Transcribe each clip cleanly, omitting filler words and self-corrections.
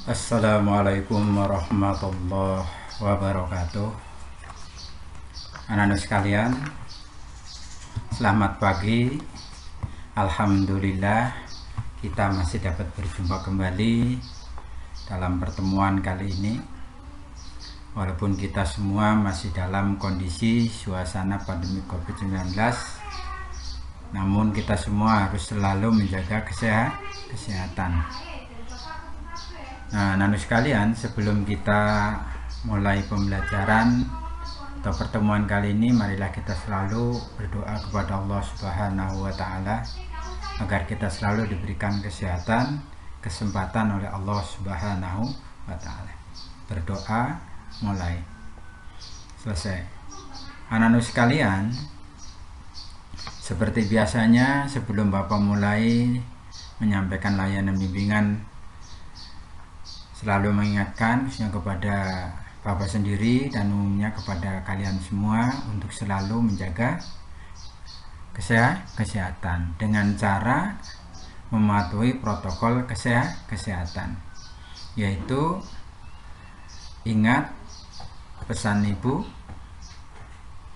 Assalamualaikum warahmatullahi wabarakatuh. Anak-anak sekalian, selamat pagi. Alhamdulillah kita masih dapat berjumpa kembali dalam pertemuan kali ini. Walaupun kita semua masih dalam kondisi suasana pandemi COVID-19, namun kita semua harus selalu menjaga kesehatan. Nah, anak sekalian, sebelum kita mulai pembelajaran atau pertemuan kali ini, marilah kita selalu berdoa kepada Allah Subhanahu wa Ta'ala agar kita selalu diberikan kesehatan, kesempatan oleh Allah Subhanahu wa Ta'ala. Berdoa, mulai, selesai. Anak-anak sekalian, seperti biasanya sebelum Bapak mulai menyampaikan layanan bimbingan, selalu mengingatkan khususnya kepada Bapak sendiri dan umumnya kepada kalian semua untuk selalu menjaga kesehatan dengan cara mematuhi protokol kesehatan, yaitu ingat pesan Ibu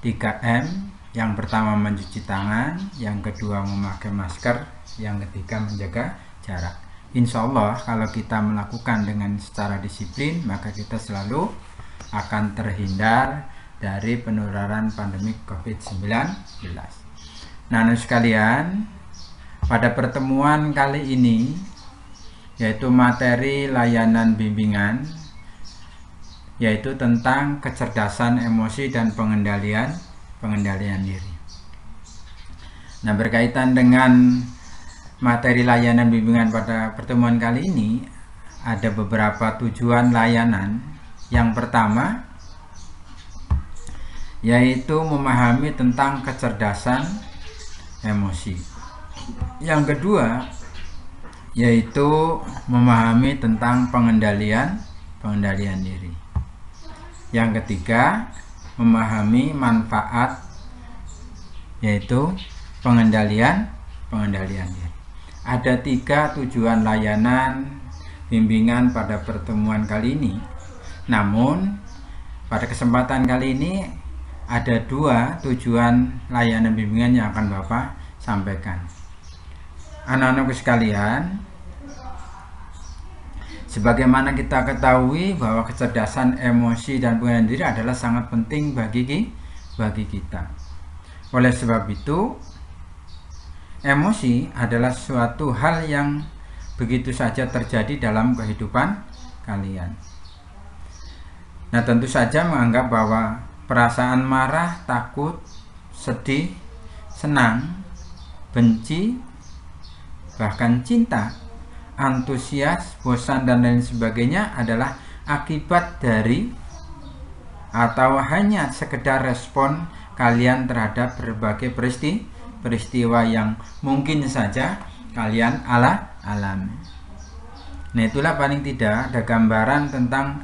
3M. Yang pertama mencuci tangan, yang kedua memakai masker, yang ketiga menjaga jarak. Insya Allah kalau kita melakukan dengan secara disiplin, maka kita selalu akan terhindar dari penularan pandemi COVID-19. Nah, anak sekalian, pada pertemuan kali ini, yaitu materi layanan bimbingan, yaitu tentang kecerdasan emosi dan pengendalian diri. Nah, berkaitan dengan materi layanan bimbingan pada pertemuan kali ini, ada beberapa tujuan layanan. Yang pertama yaitu memahami tentang kecerdasan emosi. Yang kedua yaitu memahami tentang pengendalian diri. Yang ketiga memahami manfaat, yaitu pengendalian diri. Ada 3 tujuan layanan bimbingan pada pertemuan kali ini. Namun pada kesempatan kali ini ada 2 tujuan layanan bimbingan yang akan Bapak sampaikan. Anak-anakku sekalian, sebagaimana kita ketahui bahwa kecerdasan emosi dan pengendalian diri adalah sangat penting bagi kita. Oleh sebab itu, emosi adalah suatu hal yang begitu saja terjadi dalam kehidupan kalian. Nah, tentu saja menganggap bahwa perasaan marah, takut, sedih, senang, benci, bahkan cinta, antusias, bosan, dan lain sebagainya adalah akibat dari atau hanya sekedar respon kalian terhadap berbagai peristiwa yang mungkin saja kalian alami. Nah, itulah paling tidak ada gambaran tentang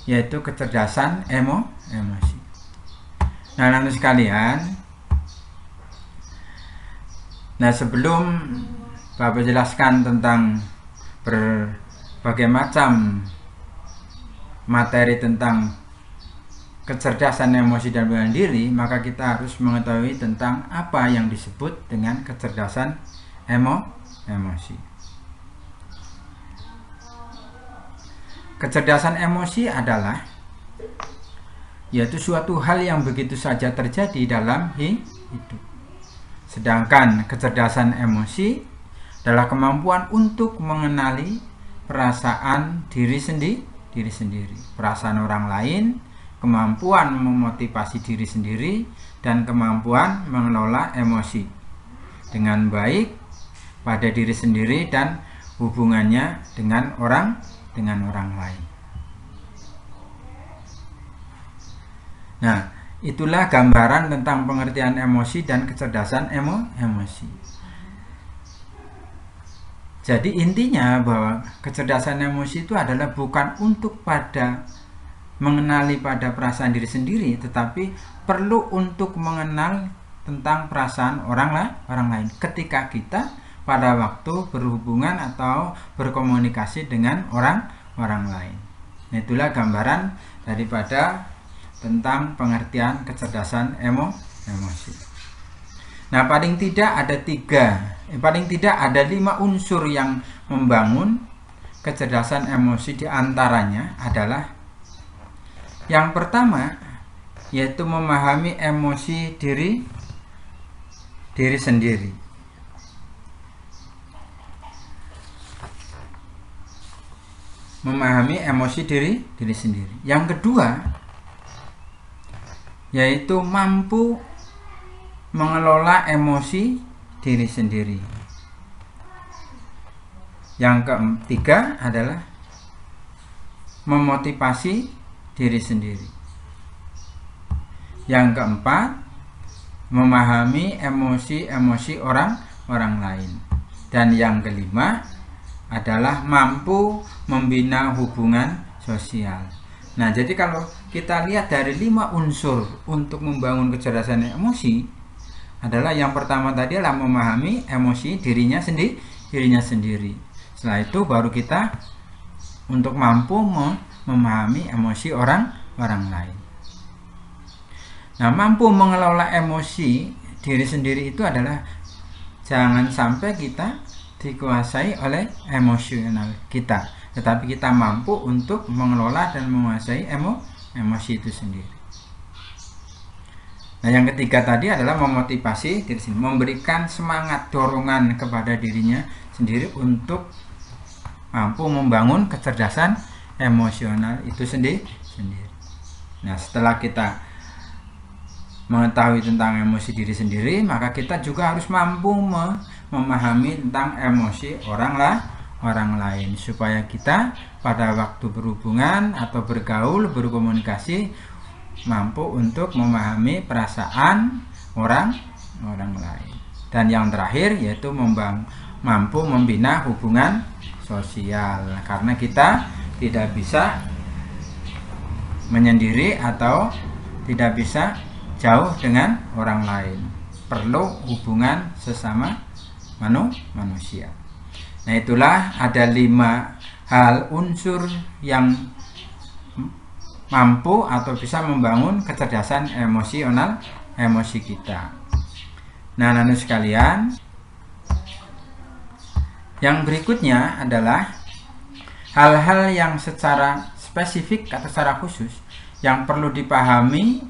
yaitu kecerdasan emosi. Nah, anak sekalian, nah sebelum Bapak jelaskan tentang berbagai macam materi tentang kecerdasan emosi dan pengendalian diri, maka kita harus mengetahui tentang apa yang disebut dengan kecerdasan emosi. Kecerdasan emosi adalah yaitu suatu hal yang begitu saja terjadi dalam hidup. Sedangkan kecerdasan emosi adalah kemampuan untuk mengenali perasaan diri sendiri, perasaan orang lain, kemampuan memotivasi diri sendiri, dan kemampuan mengelola emosi dengan baik pada diri sendiri dan hubungannya dengan orang lain. Nah, itulah gambaran tentang pengertian emosi dan kecerdasan emosi. Jadi intinya bahwa kecerdasan emosi itu adalah bukan untuk mengenali pada perasaan diri sendiri, tetapi perlu untuk mengenal tentang perasaan orang lain ketika kita pada waktu berhubungan atau berkomunikasi dengan orang lain. Itulah gambaran daripada tentang pengertian kecerdasan emosi. Nah, paling tidak ada 5 unsur yang membangun kecerdasan emosi. Di antaranya adalah yang pertama, yaitu memahami emosi diri sendiri. Memahami emosi diri sendiri. Yang kedua, yaitu mampu mengelola emosi diri sendiri. Yang ketiga adalah memotivasi diri sendiri. Yang keempat, memahami emosi orang lain. Dan yang kelima adalah mampu membina hubungan sosial. Nah, jadi kalau kita lihat dari 5 unsur untuk membangun kecerdasan emosi, adalah yang pertama tadi adalah memahami emosi dirinya sendiri. Setelah itu baru kita untuk mampu memahami emosi orang lain. Nah, mampu mengelola emosi diri sendiri itu adalah jangan sampai kita dikuasai oleh emosional kita, tetapi kita mampu untuk mengelola dan menguasai emosi itu sendiri. Nah, yang ketiga tadi adalah memotivasi diri sendiri, memberikan semangat, dorongan kepada dirinya sendiri untuk mampu membangun kecerdasan emosional itu sendiri. Nah, setelah kita mengetahui tentang emosi diri sendiri, maka kita juga harus mampu memahami tentang emosi orang lain, supaya kita pada waktu berhubungan atau bergaul, berkomunikasi, mampu untuk memahami perasaan orang lain. Dan yang terakhir yaitu mampu membina hubungan sosial, karena kita tidak bisa menyendiri atau tidak bisa jauh dengan orang lain, perlu hubungan sesama manusia. Nah, itulah ada 5 hal unsur yang mampu atau bisa membangun kecerdasan emosi kita. Nah, anak-anak sekalian, yang berikutnya adalah hal-hal yang secara spesifik atau secara khusus yang perlu dipahami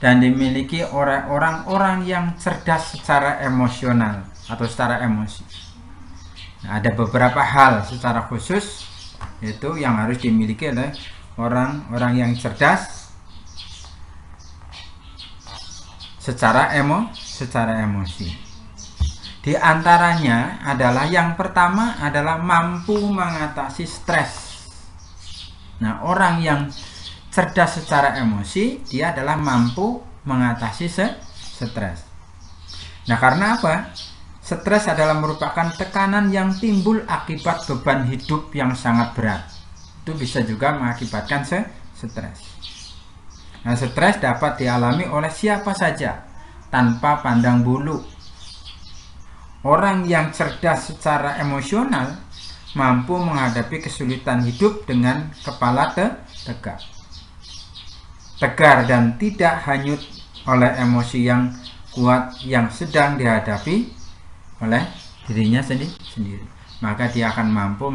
dan dimiliki oleh orang-orang yang cerdas secara emosional atau secara emosi. Nah, ada beberapa hal secara khusus yaitu yang harus dimiliki oleh orang-orang yang cerdas secara emosi. Di antaranya adalah yang pertama adalah mampu mengatasi stres. Nah, orang yang cerdas secara emosi, dia adalah mampu mengatasi stres. Nah, karena apa? Stres adalah merupakan tekanan yang timbul akibat beban hidup yang sangat berat. Itu bisa juga mengakibatkan stres. Nah, stres dapat dialami oleh siapa saja tanpa pandang bulu. Orang yang cerdas secara emosional mampu menghadapi kesulitan hidup dengan kepala tegar dan tidak hanyut oleh emosi yang kuat yang sedang dihadapi oleh dirinya sendiri. Maka dia akan mampu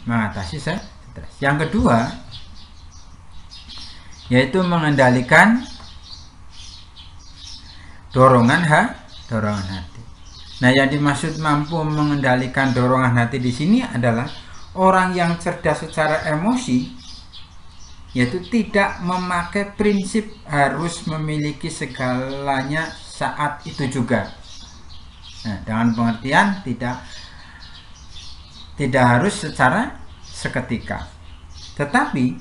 mengatasi stres. Yang kedua yaitu mengendalikan dorongan hati. Nah, yang dimaksud mampu mengendalikan dorongan hati di sini adalah orang yang cerdas secara emosi, yaitu tidak memakai prinsip harus memiliki segalanya saat itu juga. Nah, dengan pengertian tidak harus secara seketika, tetapi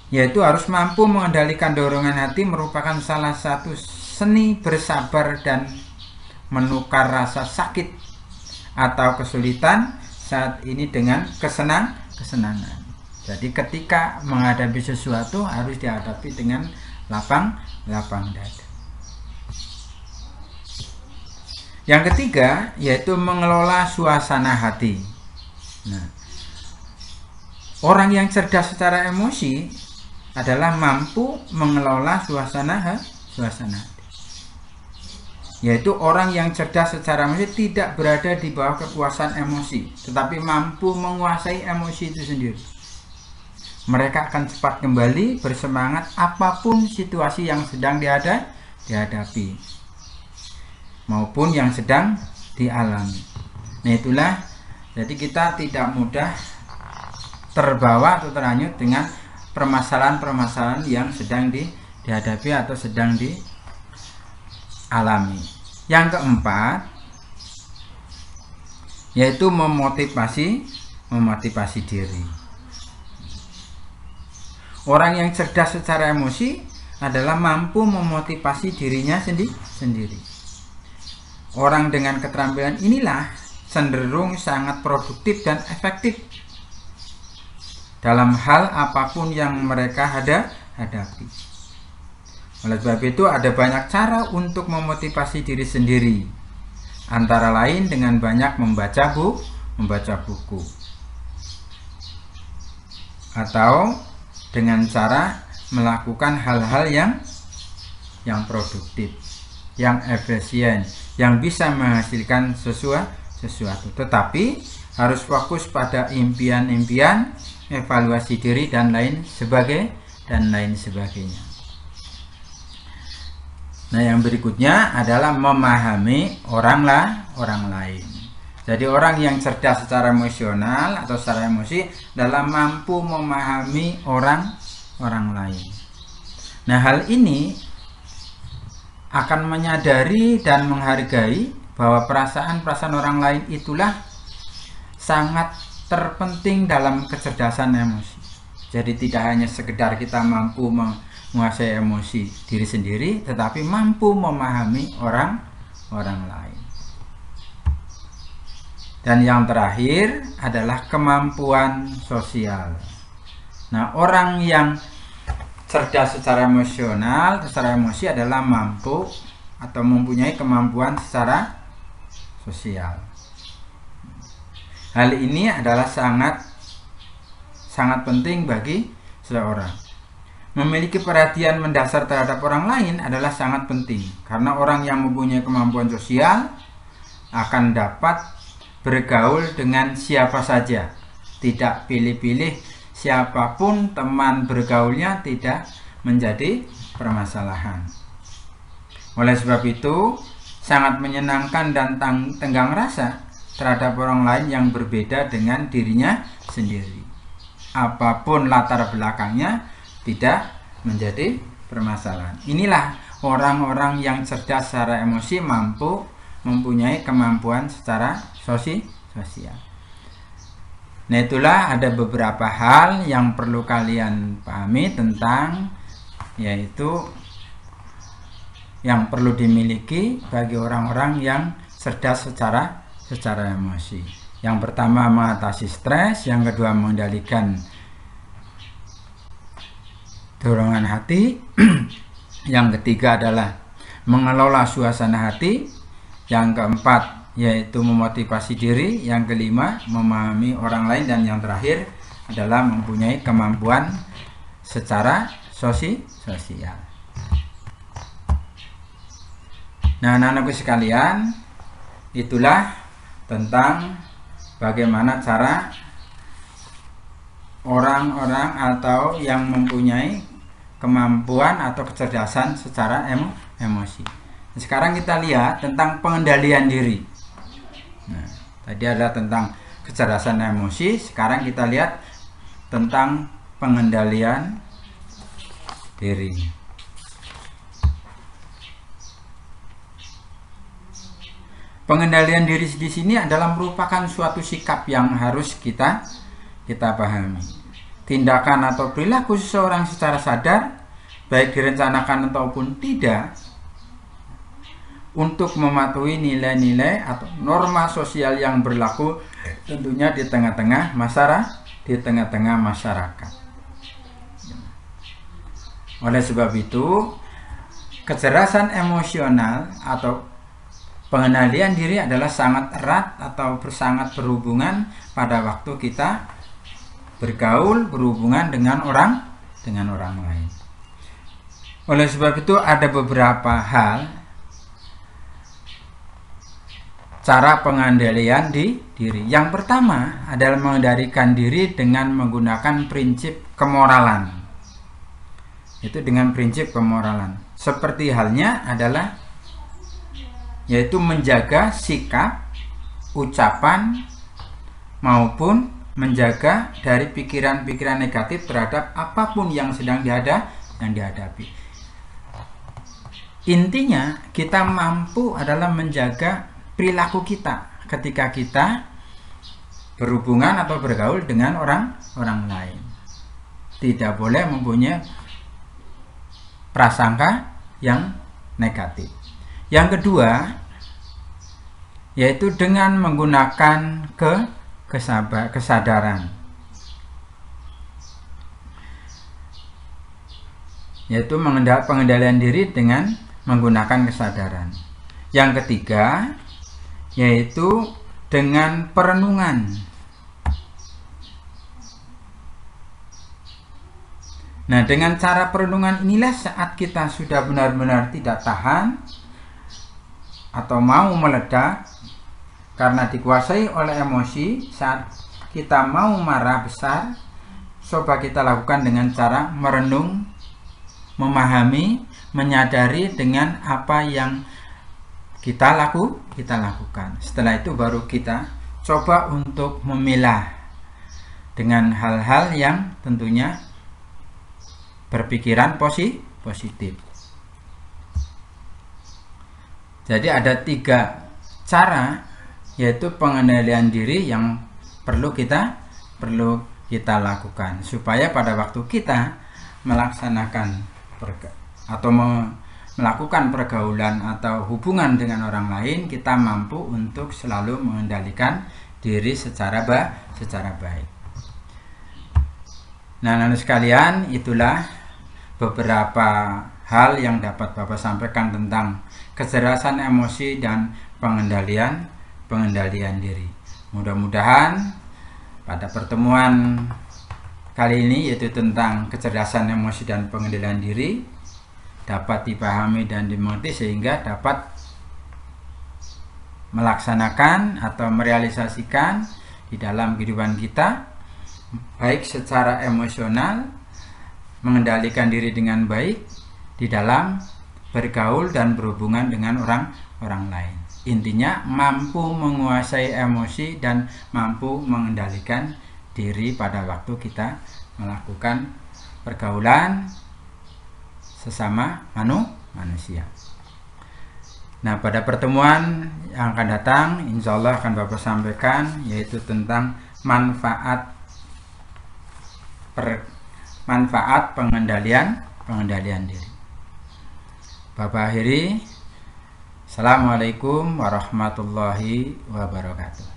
yaitu harus mampu mengendalikan dorongan hati merupakan salah satu seni bersabar dan menukar rasa sakit atau kesulitan saat ini dengan kesenangan. Jadi ketika menghadapi sesuatu harus dihadapi dengan lapang dada. Yang ketiga yaitu mengelola suasana hati. Nah, orang yang cerdas secara emosi adalah mampu mengelola suasana hati. Yaitu orang yang cerdas secara emosi tidak berada di bawah kekuasaan emosi, tetapi mampu menguasai emosi itu sendiri. Mereka akan cepat kembali bersemangat apapun situasi yang sedang dihadapi maupun yang sedang dialami. Nah itulah, jadi kita tidak mudah terbawa atau terhanyut dengan permasalahan-permasalahan yang sedang dihadapi atau sedang dialami. Yang keempat yaitu memotivasi diri. Orang yang cerdas secara emosi adalah mampu memotivasi dirinya sendiri. Orang dengan keterampilan inilah cenderung sangat produktif dan efektif dalam hal apapun yang mereka hadapi. Oleh sebab itu ada banyak cara untuk memotivasi diri sendiri, antara lain dengan banyak membaca buku, atau dengan cara melakukan hal-hal yang produktif, yang efisien, yang bisa menghasilkan sesuatu. Tetapi harus fokus pada impian-impian, evaluasi diri dan lain sebagainya. Nah, yang berikutnya adalah memahami orang lain. Jadi orang yang cerdas secara emosional atau secara emosi adalah mampu memahami orang lain. Nah, hal ini akan menyadari dan menghargai bahwa perasaan-perasaan orang lain itulah sangat terpenting dalam kecerdasan emosi. Jadi tidak hanya sekedar kita mampu menguasai emosi diri sendiri, tetapi mampu memahami orang lain. Dan yang terakhir adalah kemampuan sosial. Nah, orang yang cerdas secara emosional, secara emosi adalah mampu atau mempunyai kemampuan secara sosial. Hal ini adalah sangat penting bagi seseorang. Memiliki perhatian mendasar terhadap orang lain adalah sangat penting, karena orang yang mempunyai kemampuan sosial akan dapat bergaul dengan siapa saja, tidak pilih-pilih. Siapapun teman bergaulnya tidak menjadi permasalahan. Oleh sebab itu, sangat menyenangkan dan tenggang rasa terhadap orang lain yang berbeda dengan dirinya sendiri. Apapun latar belakangnya tidak menjadi permasalahan. Inilah orang-orang yang cerdas secara emosi, mampu mempunyai kemampuan secara sosial. Nah, itulah ada beberapa hal yang perlu kalian pahami tentang, yaitu yang perlu dimiliki bagi orang-orang yang cerdas secara emosi. Yang pertama mengatasi stres, yang kedua mengendalikan dorongan hati, yang ketiga adalah mengelola suasana hati, yang keempat yaitu memotivasi diri, yang kelima memahami orang lain, dan yang terakhir adalah mempunyai kemampuan secara sosial. Nah, anak-anakku sekalian, itulah tentang bagaimana cara orang-orang atau yang mempunyai kemampuan atau kecerdasan secara emosi. Sekarang kita lihat tentang pengendalian diri. Nah, tadi adalah tentang kecerdasan emosi, sekarang kita lihat tentang pengendalian diri. Pengendalian diri di sini adalah merupakan suatu sikap yang harus kita pahami. Tindakan atau perilaku seseorang secara sadar, baik direncanakan ataupun tidak, untuk mematuhi nilai-nilai atau norma sosial yang berlaku tentunya di tengah-tengah masyarakat. Oleh sebab itu, kecerdasan emosional atau pengendalian diri adalah sangat erat atau sangat berhubungan pada waktu kita bergaul, berhubungan dengan orang lain. Oleh sebab itu ada beberapa hal cara pengendalian di diri. Yang pertama adalah mengendalikan diri dengan menggunakan prinsip kemoralan. Itu dengan prinsip kemoralan. Seperti halnya adalah yaitu menjaga sikap, ucapan maupun menjaga dari pikiran-pikiran negatif terhadap apapun yang sedang dihadapi. Intinya kita mampu adalah menjaga perilaku kita ketika kita berhubungan atau bergaul dengan orang lain. Tidak boleh mempunyai prasangka yang negatif. Yang kedua yaitu dengan menggunakan kesadaran, yaitu pengendalian diri dengan menggunakan kesadaran. Yang ketiga yaitu dengan perenungan. Nah, dengan cara perenungan inilah saat kita sudah benar-benar tidak tahan atau mau meledak karena dikuasai oleh emosi, saat kita mau marah besar, coba kita lakukan dengan cara merenung, memahami, menyadari dengan apa yang kita lakukan. Setelah itu baru kita coba untuk memilah dengan hal-hal yang tentunya berpikiran positif. Jadi ada 3 cara yaitu pengendalian diri yang perlu kita lakukan supaya pada waktu kita melaksanakan atau melakukan pergaulan atau hubungan dengan orang lain, kita mampu untuk selalu mengendalikan diri secara baik. Nah, anak sekalian, itulah beberapa hal yang dapat Bapak sampaikan tentang kecerdasan emosi dan pengendalian diri. Mudah-mudahan pada pertemuan kali ini, yaitu tentang kecerdasan emosi dan pengendalian diri, dapat dipahami dan dimengerti sehingga dapat melaksanakan atau merealisasikan di dalam kehidupan kita, baik secara emosional, mengendalikan diri dengan baik di dalam bergaul dan berhubungan dengan orang lain. Intinya mampu menguasai emosi dan mampu mengendalikan diri pada waktu kita melakukan pergaulan sesama manusia. Nah, pada pertemuan yang akan datang, insya Allah akan Bapak sampaikan yaitu tentang manfaat pengendalian diri. Bapak akhiri, Assalamualaikum warahmatullahi wabarakatuh.